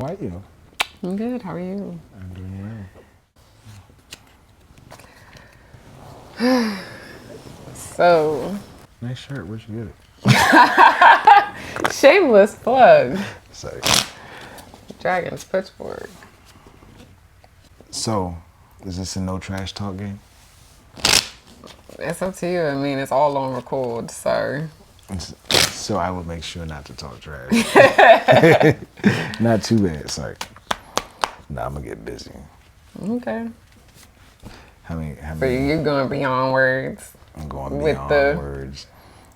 How are you? I'm good. How are you? I'm doing So, well. Nice shirt. Where'd you get shameless plug. it? Sorry. Dragon's Pitchfork. So, is this a no trash talk game? It's up to you. I mean, it's all on record, so. So I will make sure not to talk trash. Not too bad. Sorry. Nah, I'm gonna get busy. Okay. How So many? you're going beyond words I'm going with beyond words.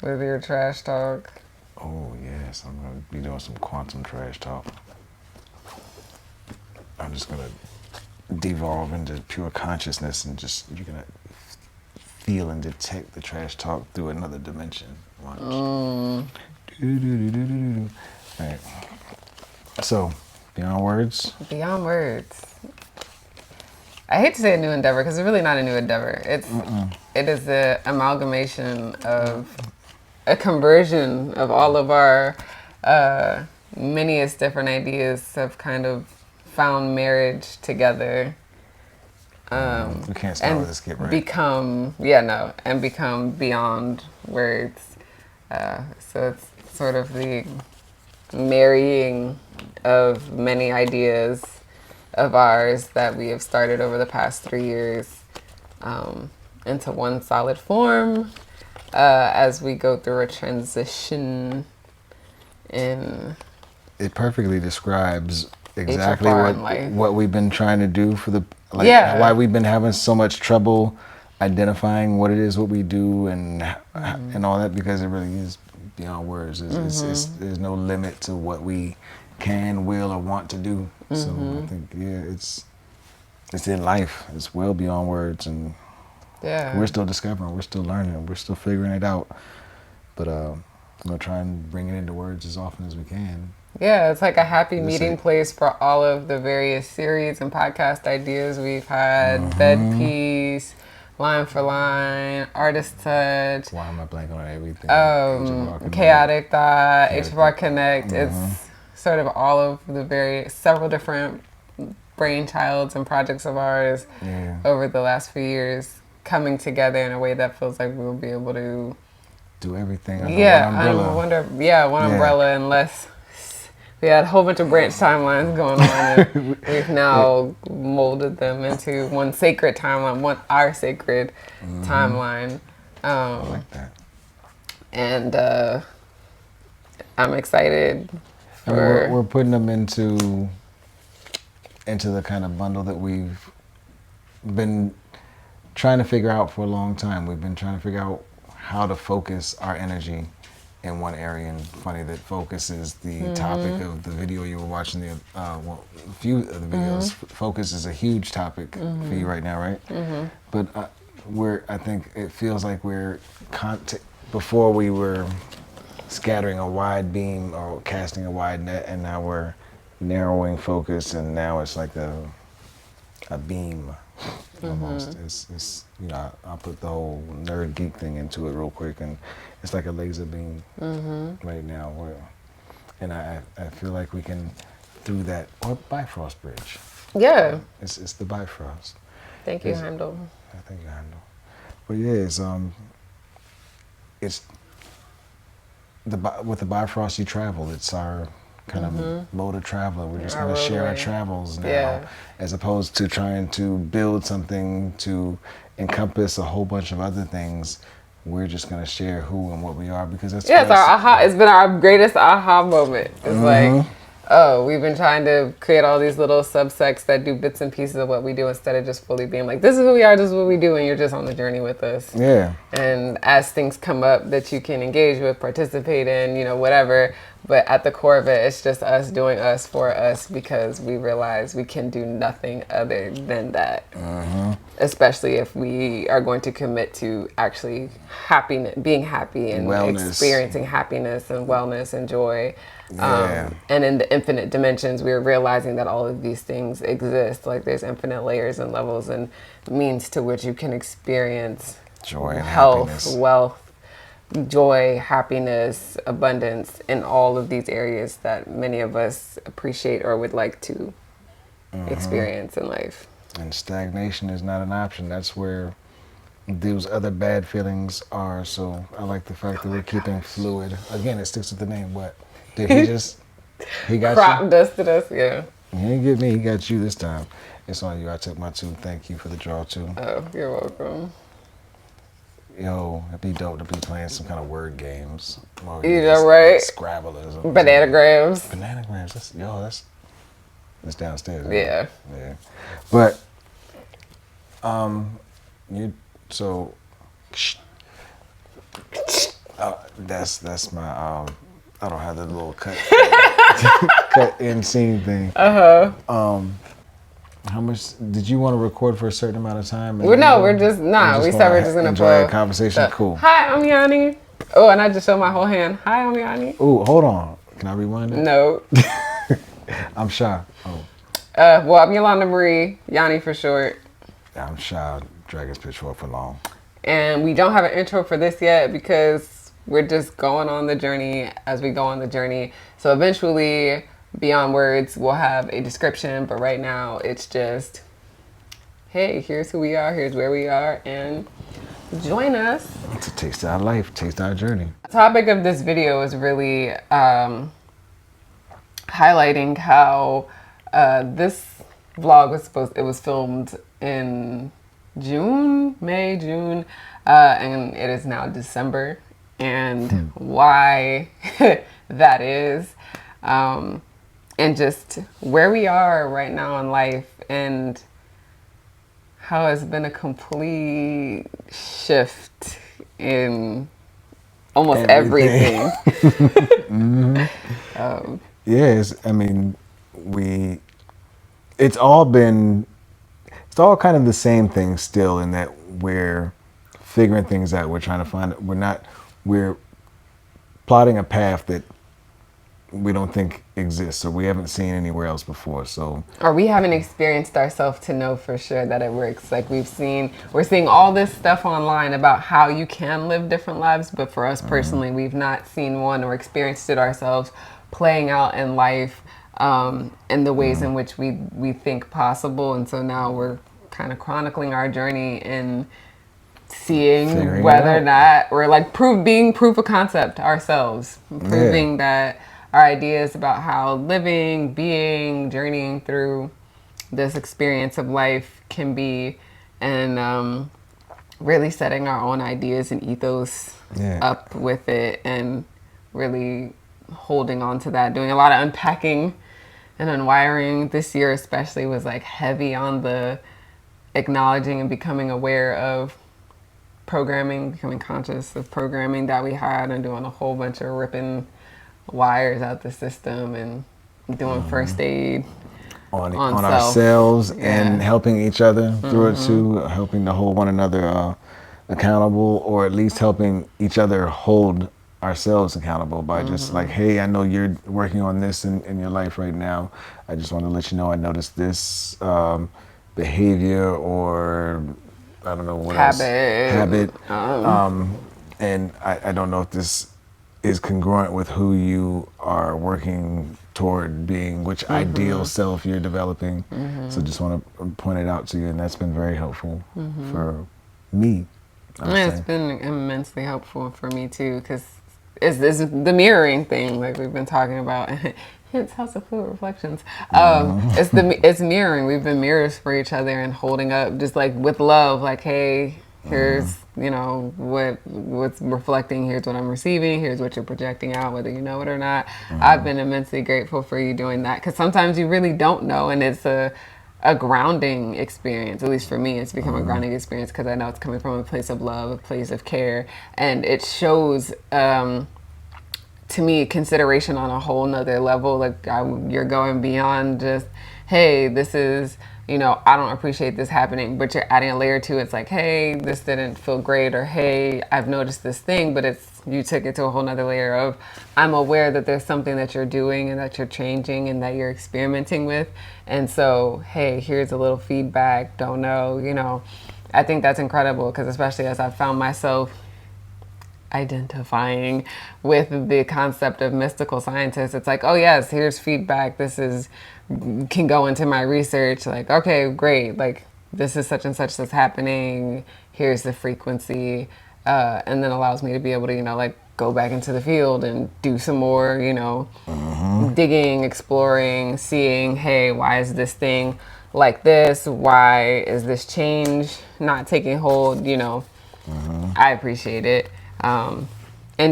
with your trash talk. Oh yes, I'm gonna be doing some quantum trash talk. I'm just gonna devolve into pure consciousness and you're gonna feel and detect the trash talk through another dimension. Watch. Do-do-do-do-do-do. All right. So, beyond words. Beyond words. I hate to say a new endeavor because it's really not a new endeavor. It is the amalgamation of a conversion of all of our manyest different ideas have kind of found marriage together. We can't start And with a skip, right? become beyond words. So it's sort of the marrying of many ideas of ours that we have started over the past 3 years into one solid form as we go through a transition in It perfectly describes each exactly of our life. what we've been trying to do for the Yeah. why we've been having so much trouble identifying what it is what we do and all that, because it really is beyond words. There's no limit to what we can, will, or want to do. So I think it's in life. It's well beyond words, and Yeah. we're still discovering, we're still learning, we're still figuring it out. But I'm gonna try and bring it into words as often as we can. Yeah, it's like a happy That's meeting it. place for all of the various series and podcast ideas we've had. Bed piece, line for line, artist touch, Why am I blanking on everything? HFR Connect. chaotic thought, Chaotic HFR Thought. Connect. It's sort of all of the several different brainchilds and projects of ours Yeah. over the last few years coming together in a way that feels like we'll be able to Do everything under one umbrella. one Yeah. umbrella, unless we had a whole bunch of branch timelines going on, and we've now molded them into one sacred timeline, our sacred timeline. I like that. And I'm excited I mean, for. we're putting them into the kind of bundle that we've been trying to figure out for a long time. We've been trying to figure out how to focus our energy in one area. And funny that focus is the topic of the video you were watching. A few of the videos. Focus is a huge topic for you right now, right? But I think it feels like before we were scattering a wide beam or casting a wide net, and now we're narrowing focus, and now it's like a beam almost. It's I'll put the whole nerd geek thing into it real quick, and it's like a laser beam right now. And I feel like we can, through that, or Bifrost Bridge. Yeah. It's the Bifrost. Thank you, Handel. I think you handle. But yeah, it's with the Bifrost you travel. It's our kind of mode of travel. We're just going to share our travels now, as opposed to trying to build something to encompass a whole bunch of other things. We're just going to share who and what we are, because that's It's our aha. It's been our greatest aha moment. It's like, oh, we've been trying to create all these little subsects that do bits and pieces of what we do instead of just fully being like, this is who we are, this is what we do, and you're just on the journey with us. Yeah. And as things come up that you can engage with, participate in, whatever, but at the core of it, it's just us doing us for us, because we realize we can do nothing other than that. Especially if we are going to commit to actually being happy and Wellness. Experiencing happiness and wellness and joy. Yeah. And in the infinite dimensions, we're realizing that all of these things exist. Like there's infinite layers and levels and means to which you can experience Joy and health, happiness. wealth, joy, happiness, abundance in all of these areas that many of us appreciate or would like to experience in life. And stagnation is not an option. That's where those other bad feelings are. So I like the fact that we're keeping fluid. Again, it sticks with the name. What? Did he just, he got Crop dusted us, yeah. you? He didn't get me, he got you this time. It's on you. I took my two. Thank you for the draw too. Oh, you're welcome. Yo, it'd be dope to be playing some kind of word games. Well, You know, right? Scrabble or something. Bananagrams. Bananagrams. That's downstairs. Yeah. Yeah. But you so that's my I don't have the little cut in scene thing. How much did you want to record for a certain amount of time? We're just we said we're just gonna enjoy a conversation. Cool. Hi, I'm Yani. Oh, and I just showed my whole hand. Hi, I'm Yani. Oh, hold on. Can I rewind it? No. I'm Shaah. Oh. Well, I'm Yolanda Marie, Yani for short. I'm Shaah. Dragon's Pitchfork for long. And we don't have an intro for this yet because we're just going on the journey as we go on the journey. So eventually, beyond words, we'll have a description. But right now, it's just, hey, here's who we are, here's where we are, and join us. To taste our life, taste our journey. The topic of this video is really highlighting how this vlog was filmed in June, and it is now December, and why that is, and just where we are right now in life, and how it's been a complete shift in almost everything. Yes, I mean, it's all kind of the same thing still, in that we're figuring things out. We're trying to find, we're plotting a path that we don't think exists, or we haven't seen anywhere else before. So, or we haven't experienced ourselves to know for sure that it works. Like we're seeing all this stuff online about how you can live different lives, but for us personally, we've not seen one or experienced it ourselves playing out in life in the ways in which we think possible. And so now we're kind of chronicling our journey and seeing whether or not we're like being proof of concept ourselves, proving that our ideas about how living, being, journeying through this experience of life can be, and really setting our own ideas and ethos up with it, and really holding on to that, doing a lot of unpacking and unwiring. This year especially was like heavy on the acknowledging and becoming aware of programming, becoming conscious of programming that we had, and doing a whole bunch of ripping wires out the system and doing first aid on ourselves and helping each other through it too, helping to hold one another accountable, or at least helping each other hold ourselves accountable by just like, hey, I know you're working on this in your life right now. I just want to let you know I noticed this behavior, or I don't know what habit. And I don't know if this is congruent with who you are working toward being, which ideal self you're developing. So just want to point it out to you, and that's been very helpful for me. It's been immensely helpful for me too, because it's the mirroring thing like we've been talking about. Hence House of Fluid Reflections. It's mirroring. We've been mirrors for each other and holding up just like with love, like, hey, here's what's reflecting, here's what I'm receiving, here's what you're projecting out, whether you know it or not. I've been immensely grateful for you doing that, because sometimes you really don't know, and it's a grounding experience. At least for me, it's become a grounding experience, because I know it's coming from a place of love, a place of care, and it shows to me consideration on a whole nother level. Like you're going beyond just, hey, this is, I don't appreciate this happening, but you're adding a layer to it. It's like, hey, this didn't feel great, or hey, I've noticed this thing, but you took it to a whole nother layer of, I'm aware that there's something that you're doing and that you're changing and that you're experimenting with. And so, hey, here's a little feedback, don't know, I think that's incredible, because especially as I've found myself identifying with the concept of mystical scientists. It's like, oh yes, here's feedback. This is can go into my research. Like, okay, great. Like this is such and such that's happening. Here's the frequency, and then allows me to be able to, like go back into the field and do some more, digging, exploring, seeing, hey, why is this thing like this? Why is this change not taking hold? I appreciate it. And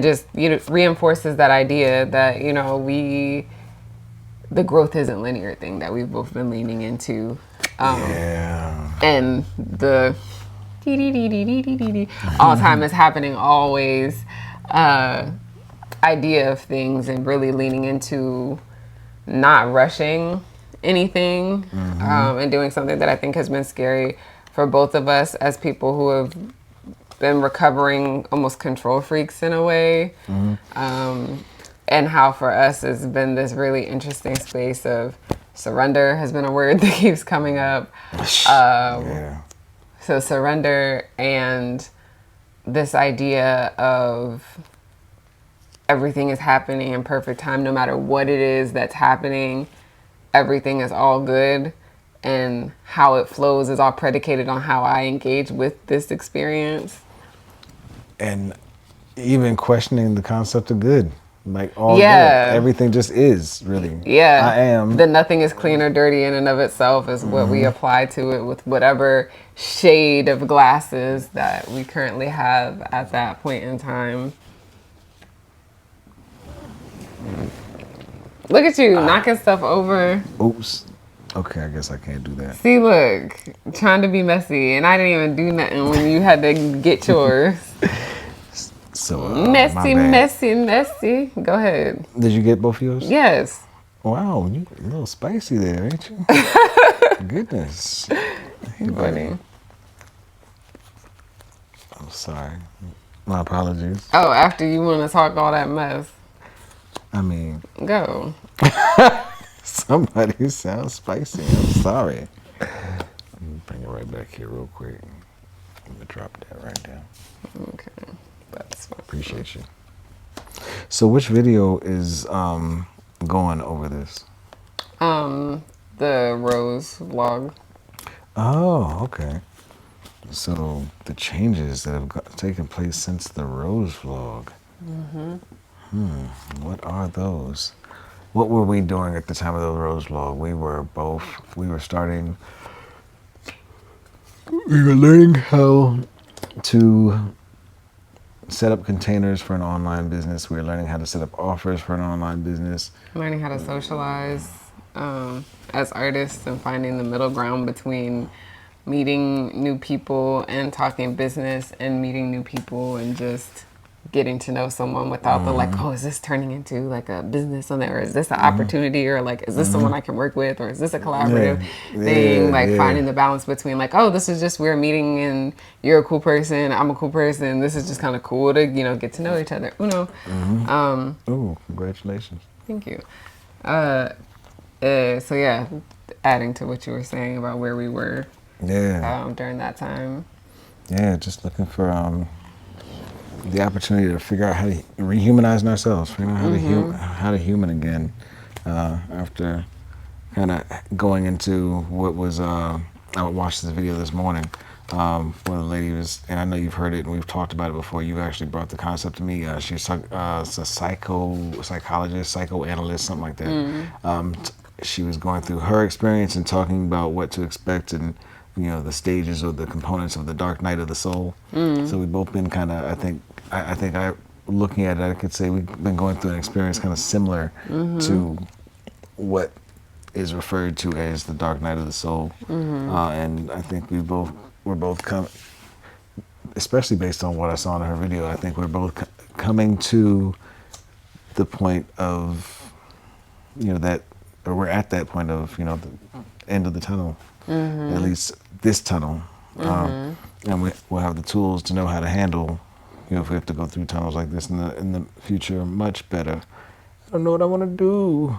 just, reinforces that idea that, the growth isn't linear thing that we've both been leaning into. Yeah. And the all time is happening always idea of things, and really leaning into not rushing anything, and doing something that I think has been scary for both of us as people who have been recovering almost control freaks in a way. And how for us has been this really interesting space of surrender has been a word that keeps coming up. Yeah. So surrender, and this idea of everything is happening in perfect time, no matter what it is that's happening, everything is all good, and how it flows is all predicated on how I engage with this experience. And even questioning the concept of good. Like all Yeah. good. Everything just is, really. Yeah. I am. The nothing is clean or dirty in and of itself is what we apply to it with whatever shade of glasses that we currently have at that point in time. Look at you, knocking stuff over. Oops. Okay, I guess I can't do that. See, look, trying to be messy, and I didn't even do nothing when you had to get yours. So, Messy, my bad. messy, messy. Go ahead. Did you get both of yours? Yes. Wow, you a little spicy there, ain't you? Goodness. Hey, Funny. I'm sorry. My apologies. Oh, after you want to talk all that mess. I mean, Go. somebody sounds spicy. I'm sorry. Let me bring it right back here real quick. Let me drop that right down. Okay. That's fine. Appreciate you. So which video is going over this? The Rose vlog. Oh, okay. So the changes that have taken place since the Rose vlog. What are those? What were we doing at the time of the Rose vlog? We were learning how to set up containers for an online business. We were learning how to set up offers for an online business. Learning how to socialize as artists, and finding the middle ground between meeting new people and talking business, and meeting new people and just getting to know someone without the like, oh, is this turning into like a business on there, or is this an opportunity, or like, is this someone I can work with, or is this a collaborative thing? Finding the balance between like, oh, this is just we're meeting and you're a cool person, I'm a cool person, this is just kind of cool to get to know each other. Oh, congratulations. Thank you. So yeah, adding to what you were saying about where we were during that time. Yeah, just looking for the opportunity to figure out how to rehumanize ourselves, figure out how to human again, after kind of going into what was, I watched this video this morning, where the lady was, and I know you've heard it and we've talked about it before, you actually brought the concept to me, she was a psychologist, psychoanalyst, something like that. She was going through her experience and talking about what to expect, and the stages or the components of the dark night of the soul. So we've both been kind of, I think looking at it, I could say we've been going through an experience kind of similar to what is referred to as the dark night of the soul. And I think we're both especially based on what I saw in her video, I think we're both coming to the point of, we're at that point of, the end of the tunnel, at least this tunnel. And we'll have the tools to know how to handle, if we have to go through tunnels like this in the future much better. I don't know what I want to do.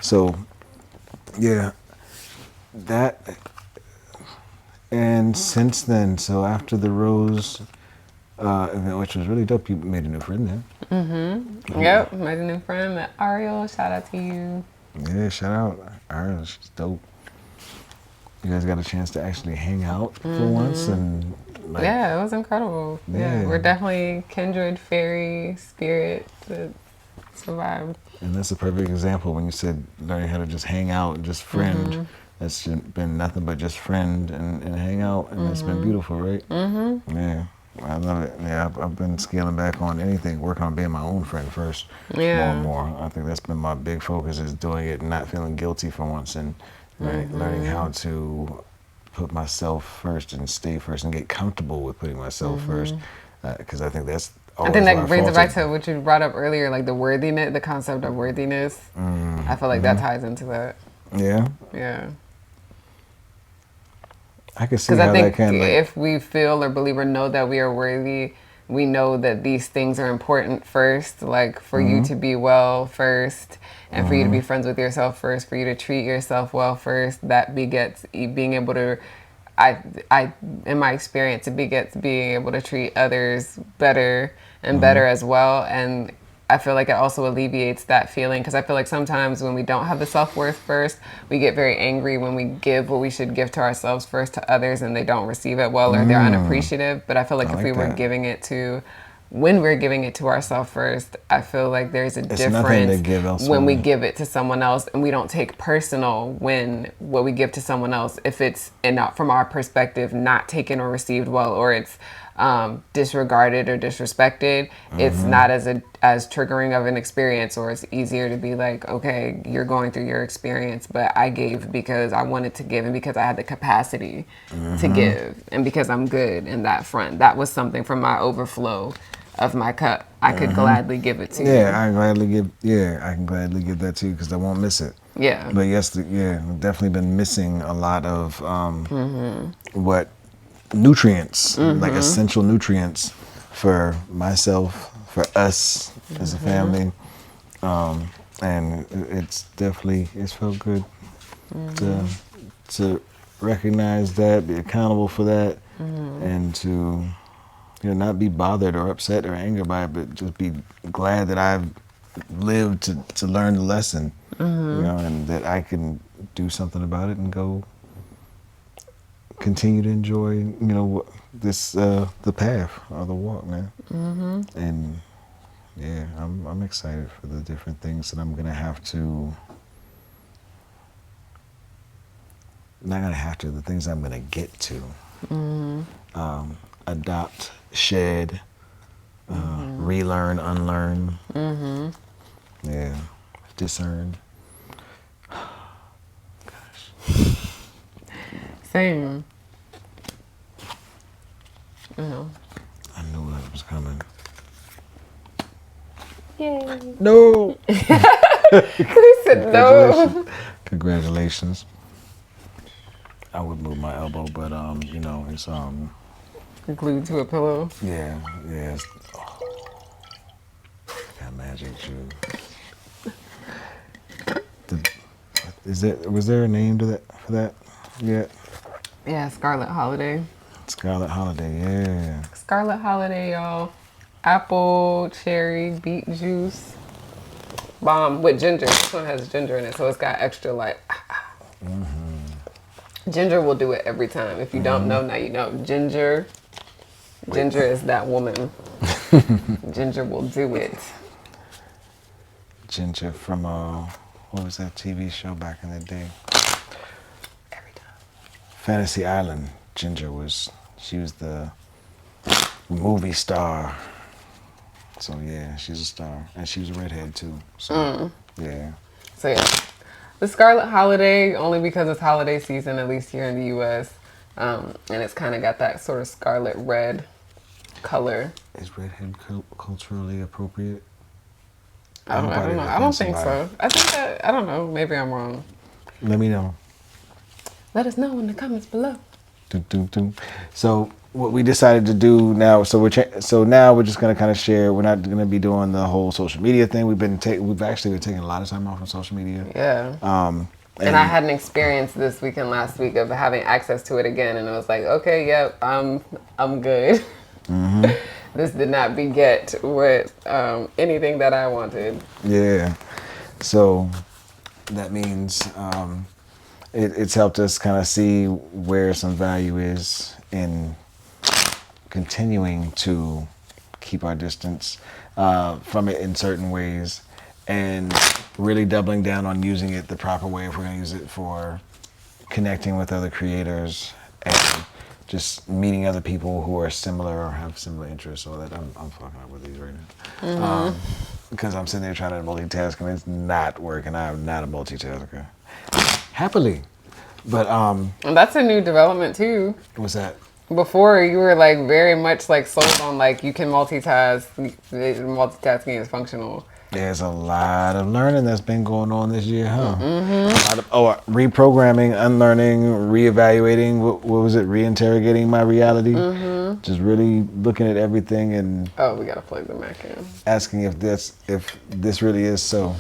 So, yeah, that And since then, so after the Rose event, which was really dope, you made a new friend there. Yep, made a new friend, met Ariel. Shout out to you. Yeah, shout out. Ariel, she's dope. You guys got a chance to actually hang out for once, and like, Yeah, it was incredible. Yeah, yeah. we're definitely kindred fairy spirit that survived. And that's a perfect example when you said learning how to just hang out and just friend. That's been nothing but just friend and hang out, and it's been beautiful, right? Yeah, I love it. Yeah, I've been scaling back on anything, working on being my own friend first, more Yeah. and more. I think that's been my big focus, is doing it and not feeling guilty for once, and learning how to put myself first and stay first and get comfortable with putting myself first, because I think that's I always think where that I brings it back faltered. to what you brought up earlier, like the worthiness, the concept of worthiness. I feel like that ties into that. Yeah, Yeah. I can see Because I how that think can like. if we feel or believe or know that we are worthy, we know that these things are important first, like for you to be well first, and for you to be friends with yourself first, for you to treat yourself well first. That begets being able to, I, in my experience, it begets being able to treat others better and better as well. And I feel like it also alleviates that feeling, because I feel like sometimes when we don't have the self-worth first, we get very angry when we give what we should give to ourselves first to others and they don't receive it well, or they're unappreciative. But I feel like I if we like were that. giving it to, when we're giving it to ourselves first, I feel like there's a It's nothing to difference give when we elsewhere. give it to someone else, and we don't take personal when what we give to someone else, if it's, and not from our perspective, not taken or received well, or it's disregarded or disrespected. It's not as triggering of an experience, or it's easier to be like, okay, you're going through your experience, but I gave because I wanted to give and because I had the capacity to give and because I'm good in that front. That was something from my overflow of my cup. I could gladly give it to Yeah, you. I can gladly give. Yeah, I can gladly give that too, because I won't miss it. Yeah. But yes, yeah, I've definitely been missing a lot of what nutrients, like essential nutrients, for myself, for us as a family, and it's definitely, it's felt good to recognize that, be accountable for that, and to not be bothered or upset or angered by it, but just be glad that I've lived to learn the lesson, and that I can do something about it and go continue to enjoy, this the path or the walk, man. And yeah, I'm excited for the different things that I'm gonna have to. Not gonna have to. The things I'm gonna get to. Adopt, shed, relearn, unlearn. Yeah, discern. Same. You know. I knew that was coming. Yay. No. He said no. Congratulations. I would move my elbow, but it's Glued to a pillow. yeah, it's, got magic shoe. Was there a name to that for that yet? Yeah, Scarlet Holiday. Scarlet Holiday, yeah. Scarlet Holiday, y'all. Apple, cherry, beet juice. Bomb with ginger. This one has ginger in it, so it's got extra like. Ginger will do it every time. If you don't know, now you know. Ginger is that woman. Ginger will do it. Ginger from what was that TV show back in the day? Every time. Fantasy Island. She was the movie star. So yeah, she's a star, and she was a redhead too. So yeah. So yeah, the Scarlet Holiday, only because it's holiday season, at least here in the U.S., and it's kind of got that sort of scarlet red color. Is redhead culturally appropriate? I don't know. I don't think so. I think that, I don't know. Maybe I'm wrong. Let me know. Let us know in the comments below. Dun, dun, dun. So what we decided to do now, so now we're just gonna kind of share. We're not gonna be doing the whole social media thing. We've actually been taking a lot of time off on social media. Yeah. And I had an experience this week and last week of having access to it again, and it was like, okay, yep, I'm good. This did not beget what anything that I wanted. Yeah. So that means it's helped us kind of see where some value is in continuing to keep our distance from it in certain ways, and really doubling down on using it the proper way if we're going to use it for connecting with other creators and just meeting other people who are similar or have similar interests. So that I'm fucking up with these right now. Because I'm sitting there trying to multitask and it's not working. I'm not a multitasker. Happily. But And that's a new development too. what's that? Before you were like very much like sold on like you can multitask, multitasking is functional. There's a lot of learning that's been going on this year, huh? A lot of, reprogramming, unlearning, reevaluating. What was it? Reinterrogating my reality. Just really looking at everything and Oh, we gotta plug the Mac in. asking if this really is so.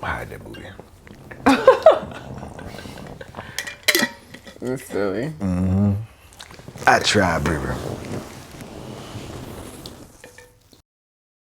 Hide that movie. It's silly. I tried, baby.